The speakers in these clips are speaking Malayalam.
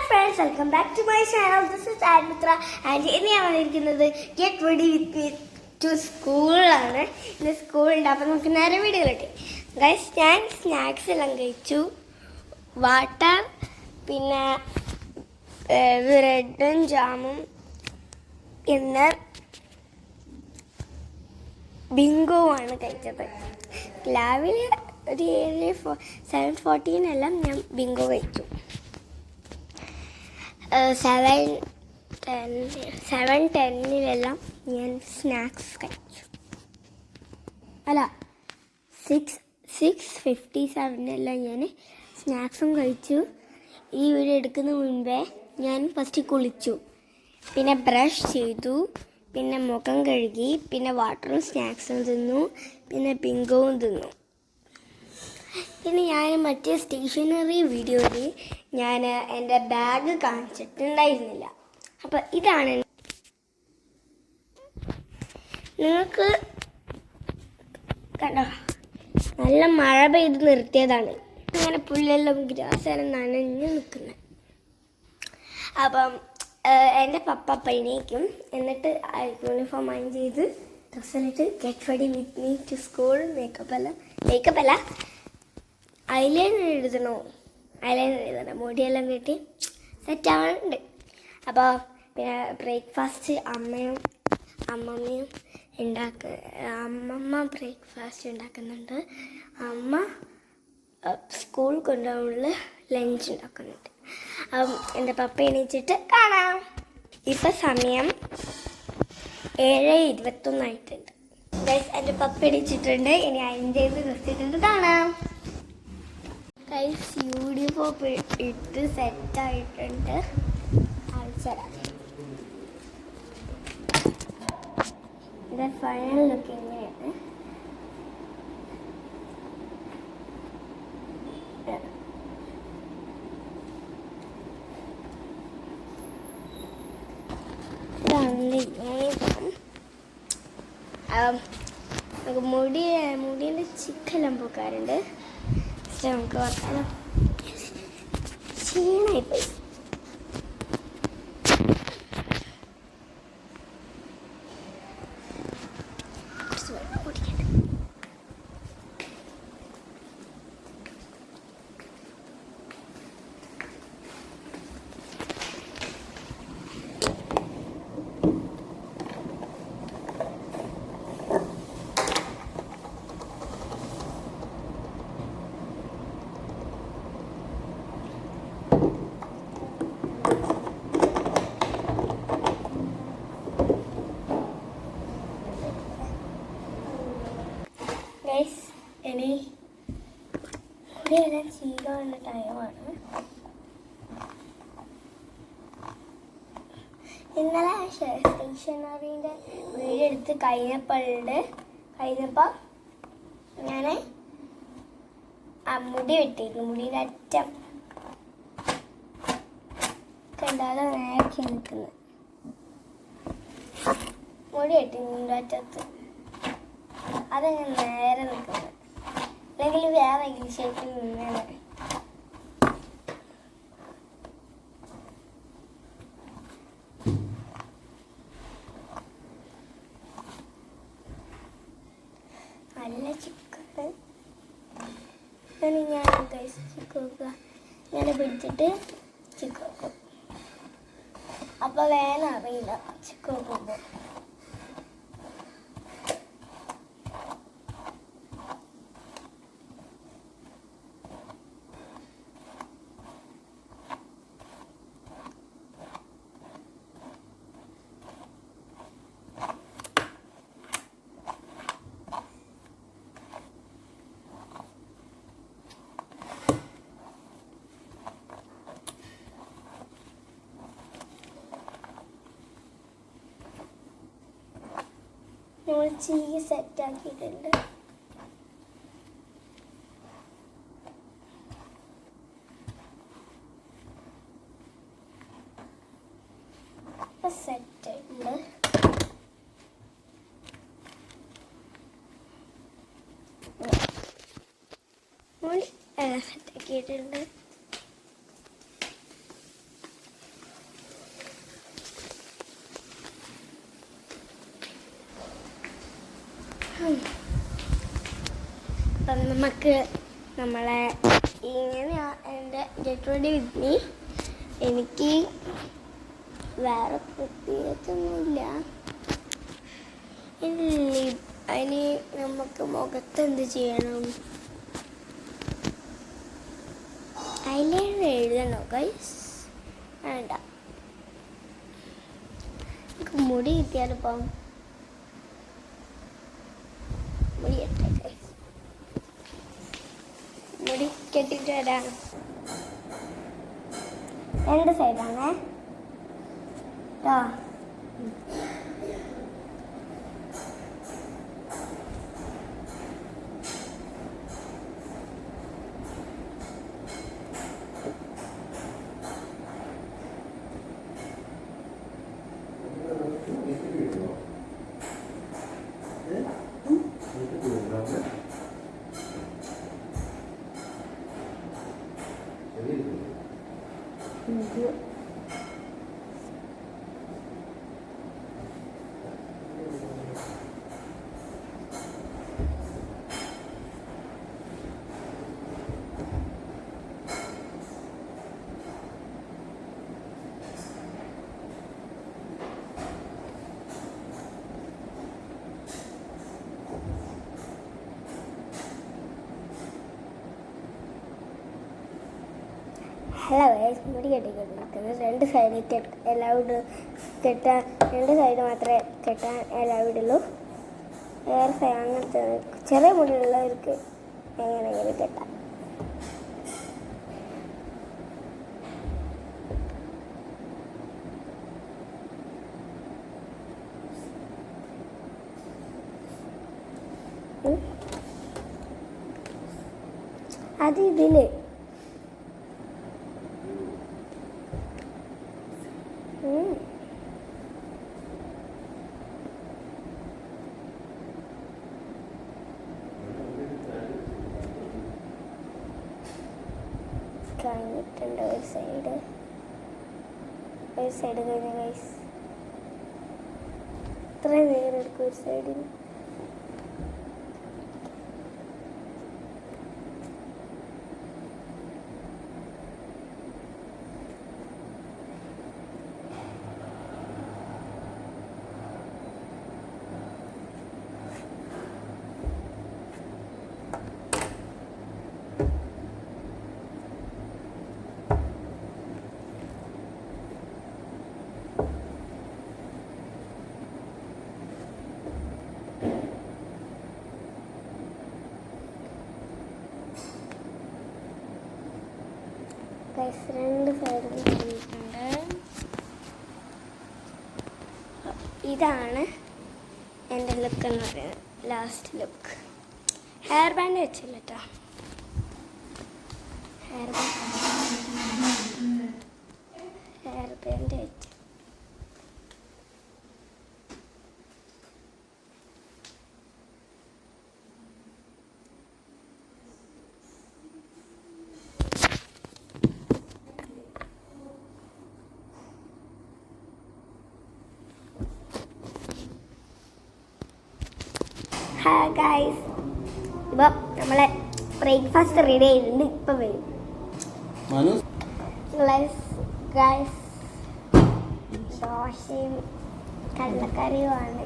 friends, welcome back to my channel. This is Admitra and ഇന്ന് ഞാൻ വന്നിരിക്കുന്നത് get ready with me to സ്കൂളാണ്. ഇന്ന് സ്കൂളുണ്ട്. അപ്പം നമുക്ക് നേരെ വീഡിയോയിലോട്ടെ. ഗൈസ്, ഞാൻ സ്നാക്സ് എല്ലാം കഴിച്ചു. വാട്ടർ, പിന്നെ ബ്രെഡും ജാമും, പിന്നെ ബിങ്കോ ആണ് കഴിച്ചത്. രാവിലെ ഒരു 7:14 ഞാൻ ബിങ്കോ കഴിച്ചു. 7:10 ഞാൻ സ്നാക്സ് കഴിച്ചു. അല്ല, 6:57 ഞാൻ സ്നാക്സും കഴിച്ചു. ഈ വീഡിയോ എടുക്കുന്ന മുൻപേ ഞാൻ ഫസ്റ്റ് കുളിച്ചു, പിന്നെ ബ്രഷ് ചെയ്തു, പിന്നെ മുഖം കഴുകി, പിന്നെ വാട്ടറും സ്നാക്സും തിന്നു, പിന്നെ ബിങ്കോവും തിന്നു. പിന്നെ ഞാൻ മറ്റേ സ്റ്റേഷനറി വീഡിയോയിൽ ഞാൻ എൻ്റെ ബാഗ് കാണിച്ചിട്ടുണ്ടായിരുന്നില്ല. അപ്പോൾ ഇതാണ്. നിങ്ങൾക്ക് കണ്ടോ, നല്ല മഴ പെയ്ത് നിർത്തിയതാണ്. അങ്ങനെ പുല്ലെല്ലാം ഗ്രാസെല്ലാം നനഞ്ഞ് നിൽക്കുന്നത്. അപ്പം എൻ്റെ പപ്പ പൈനേക്കും, എന്നിട്ട് യൂണിഫോം അയൺ ചെയ്ത് ഡ്രസ്സിലിട്ട് get ready with me to school. Makeup അല്ല, ഐലൈനർ എഴുതണം, മുടിയെല്ലാം കെട്ടി സെറ്റ് ആവാനുണ്ട്. അപ്പോൾ പിന്നെ ബ്രേക്ക്ഫാസ്റ്റ് അമ്മമ്മയും അമ്മമ്മ ബ്രേക്ക്ഫാസ്റ്റ് ഉണ്ടാക്കുന്നുണ്ട്. അമ്മ സ്കൂൾ കൊണ്ടുപോകാനുള്ള ലഞ്ച് ഉണ്ടാക്കുന്നുണ്ട്. എൻ്റെ പപ്പ എണീച്ചിട്ട് കാണാം. ഇപ്പം സമയം 7:21 ആയിട്ടുണ്ട്. ഗൈസ്, എൻ്റെ പപ്പ എണീച്ചിട്ടുണ്ട്. ഇനി അയൺ ചെയ്ത് ഡ്രസ് ഇട്ടിട്ട് കാണാം. ഗൈസ്, യൂണിഫോം ഇട്ട് സെറ്റായിട്ടുണ്ട്. അയച്ചുതരാം. ഇത് ഫൈനൽ ലുക്ക് ഇങ്ങനെയാണ്. നമുക്ക് മുടീൻ്റെ ചിക്കെല്ലാം പോക്കാറുണ്ട്. നമുക്ക് വർത്താനം ക്ഷീണമായിപ്പോയി. ഗൈസ്, ഇനി മുടിയെല്ലാം ചെയ്യാനുള്ള ടൈമാണ്. ഇന്നലെ സ്റ്റേഷനറീൻ്റെ വീഡിയോ എടുത്ത് കഴിഞ്ഞപ്പോൾ ഞാൻ മുടി വെട്ടിയിരുന്നു. മുടിയുടെ അറ്റം കണ്ടാൽ നേരത്തെ നിൽക്കുന്നത് മുടി വെട്ടിൻ്റെ അറ്റത്ത് അതങ്ങനെ നേരെ നിൽക്കുന്നത്, അല്ലെങ്കിൽ വേറെ ഷേപ്പിൽ നിന്നാണ്. നല്ല ചിക്കൻ ഞാൻ ചിക്കോക്കുക, ഇങ്ങനെ പിടിച്ചിട്ട് ചിക്കോക്കും. അപ്പോൾ വേണം അറിയില്ല ചിക്കോക്കുമ്പോൾ. നമ്മൾ ചീസ് സെറ്റാക്കിയിട്ടുണ്ട്. സെറ്റുണ്ട്. സെറ്റാക്കിയിട്ടുണ്ട്. അപ്പം നമുക്ക് നമ്മളെ ഇങ്ങനെയാ എൻ്റെ ഗെറ്റ് റെഡി വിത്ത് മീ. എനിക്ക് വേറെ പ്രത്യേകമൊന്നുമില്ല. അതിന് നമുക്ക് മുഖത്ത് എന്ത് ചെയ്യണം? ഐലൈനർ എഴുതണോ ഗൈസ്? വേണ്ട, നമുക്ക് മുടി കിട്ടിയാലിപ്പം മുടി കെട്ടെ ഗൈസ്. മുടി കെട്ടിട്ട് വരാം. 2 സൈഡാണേ കേട്ടോ. ഹലോ ഗൈസ്, മുടി കെട്ടിക്കൊണ്ടിരിക്കുന്നത് 2 സൈഡിൽ എല്ലാവിടും കെട്ടാൻ 2 സൈഡ് മാത്രമേ കെട്ടാൻ എല്ലാവിടുള്ളൂ. വേറെ സൈഡ് അങ്ങനത്തെ ചെറിയ മുടിയുള്ളവർക്ക് എങ്ങനെയെങ്കിലും കെട്ടാം. അത് ഇതില് കഴിഞ്ഞിട്ടുണ്ട്. ഒരു സൈഡ് കഴിഞ്ഞ ഗൈസ്. ഇത്രയും നേരം എടുക്കും ഒരു സൈഡിന്. ഗൈസ്, 2 സൈഡിൽ ചെയ്തിട്ടുണ്ട്. ഇതാണ് എൻ്റെ ലുക്ക് എന്ന് പറയുന്നത്. Last look. ഹെയർ ബാൻഡ് വെച്ചില്ല കേട്ടോ. ഹെയർ ബാൻഡ് വെച്ച് ഗൈസ്, ഇപ്പം നമ്മളെ ബ്രേക്ക്ഫാസ്റ്റ് റെഡി ആയിട്ടുണ്ട്. ഇപ്പം വരും ഗൈസ്. ദോശയും കടലക്കറിയുമാണ്.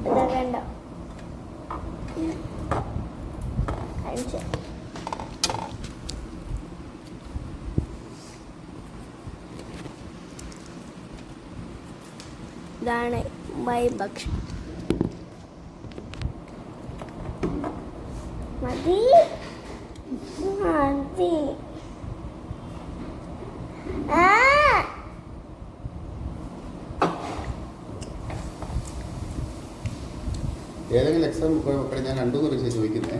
ഇതൊക്കെ ഉണ്ടോ കഴിച്ചു. ഇതാണ് ഭക്ഷണം. മതി മതി. ഏതെങ്കിലും എക്സാം ഞാൻ 2 ചോദിക്കുന്നേ.